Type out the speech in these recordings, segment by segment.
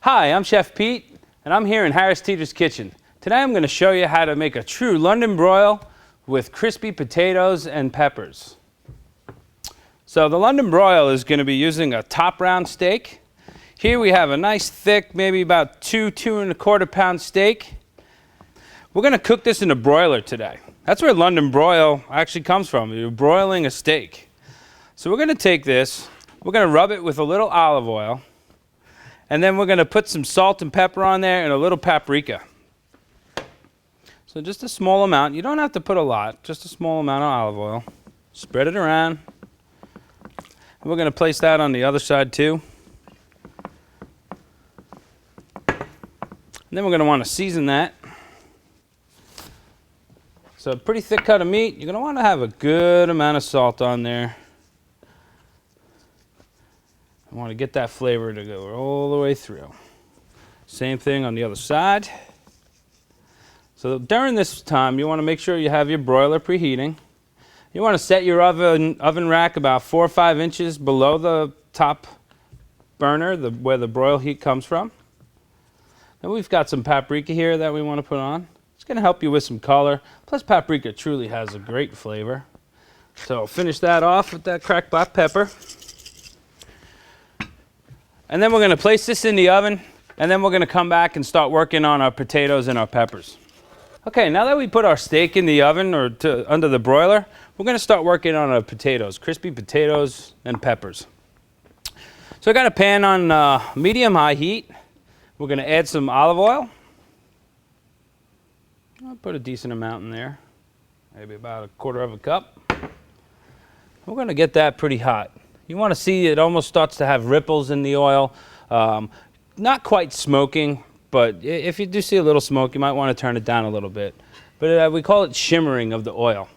Hi, I'm Chef Pete, and I'm here in Harris Teeter's kitchen. Today I'm going to show you how to make a true London broil with crispy potatoes and peppers. So the London broil is going to be using a top round steak. Here we have a nice thick, maybe about 2.25 pound steak. We're going to cook this in a broiler today. That's where London broil actually comes from. You're broiling a steak. So we're going to take this, we're going to rub it with a little olive oil, and then we're going to put some salt and pepper on there and a little paprika. So just a small amount. You don't have to put a lot, just a small amount of olive oil. Spread it around. And we're going to place that on the other side too. And then we're going to want to season that. So a pretty thick cut of meat. You're going to want to have a good amount of salt on there. I want to get that flavor to go all the way through. Same thing on the other side. So during this time, you want to make sure you have your broiler preheating. You want to set your oven rack about 4 or 5 inches below the top burner, where the broil heat comes from. And we've got some paprika here that we want to put on. It's going to help you with some color. Plus paprika truly has a great flavor. So finish that off with that cracked black pepper. And then we're going to place this in the oven, and then we're going to come back and start working on our potatoes and our peppers. Okay, now that we put our steak in the oven or under the broiler, we're going to start working on our potatoes, crispy potatoes and peppers. So I got a pan on medium-high heat. We're going to add some olive oil. I'll put a decent amount in there, maybe about 1/4 cup. We're going to get that pretty hot. You want to see it almost starts to have ripples in the oil. Not quite smoking, but if you do see a little smoke, you might want to turn it down a little bit. But we call it shimmering of the oil.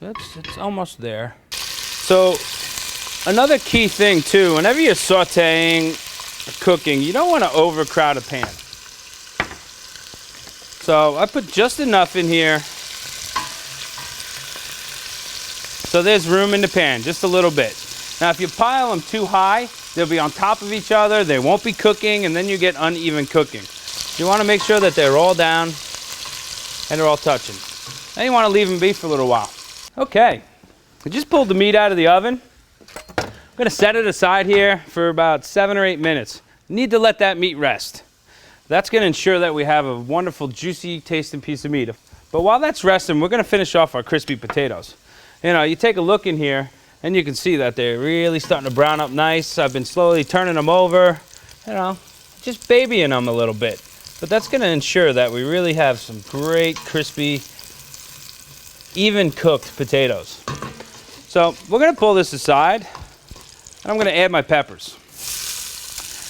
So it's almost there. So another key thing too, whenever you're sauteing, cooking, you don't want to overcrowd a pan. So I put just enough in here so there's room in the pan, just a little bit. Now if you pile them too high, they'll be on top of each other, they won't be cooking, and then you get uneven cooking. You want to make sure that they're all down and they're all touching. Then you want to leave them be for a little while. Okay, I just pulled the meat out of the oven. I'm going to set it aside here for about 7 or 8 minutes. Need to let that meat rest. That's going to ensure that we have a wonderful, juicy tasting piece of meat. But while that's resting, we're going to finish off our crispy potatoes. You know, you take a look in here, and you can see that they're really starting to brown up nice. I've been slowly turning them over, you know, just babying them a little bit. But that's going to ensure that we really have some great, crispy, even cooked potatoes. So we're going to pull this aside, and I'm going to add my peppers.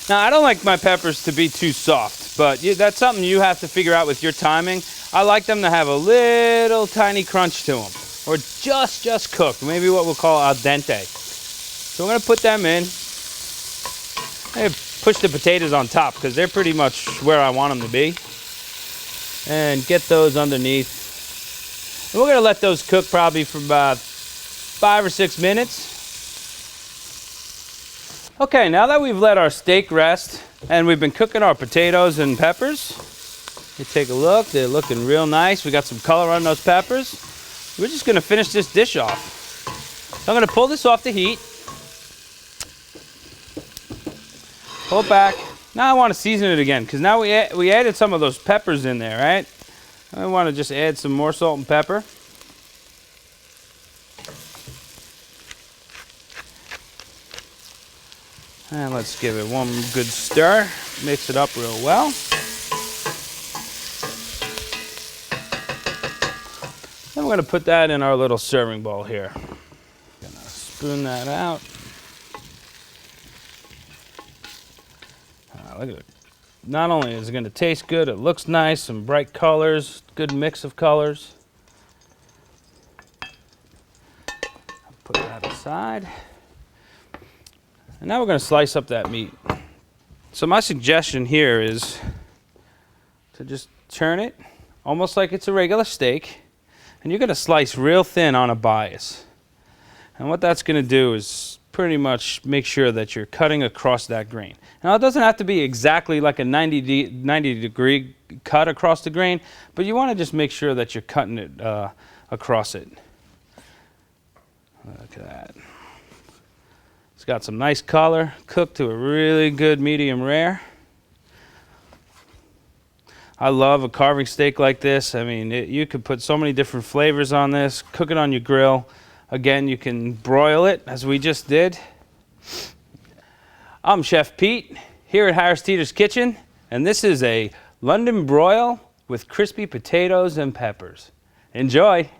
Now, I don't like my peppers to be too soft, but that's something you have to figure out with your timing. I like them to have a little tiny crunch to them. Or just cooked, maybe what we'll call al dente. So we're going to put them in. And push the potatoes on top because they're pretty much where I want them to be. And get those underneath. And we're going to let those cook probably for about 5 or 6 minutes. Okay, now that we've let our steak rest and we've been cooking our potatoes and peppers, you take a look, they're looking real nice. We got some color on those peppers. We're just going to finish this dish off. So I'm going to pull this off the heat. Pull it back. Now I want to season it again because now we added some of those peppers in there, right? I want to just add some more salt and pepper. And let's give it one good stir. Mix it up real well. Then we're going to put that in our little serving bowl here. Gonna spoon that out. Look at it. Not only is it going to taste good, it looks nice, some bright colors, good mix of colors. Put that aside. And now we're going to slice up that meat. So my suggestion here is to just turn it almost like it's a regular steak. And you're going to slice real thin on a bias. And what that's going to do is pretty much make sure that you're cutting across that grain. Now, it doesn't have to be exactly like a 90 degree cut across the grain, but you want to just make sure that you're cutting it across it. Look at that. It's got some nice color, cooked to a really good medium rare. I love a carving steak like this. I mean, you could put so many different flavors on this, cook it on your grill. Again, you can broil it as we just did. I'm Chef Pete here at Harris Teeter's Kitchen, and this is a London broil with crispy potatoes and peppers. Enjoy!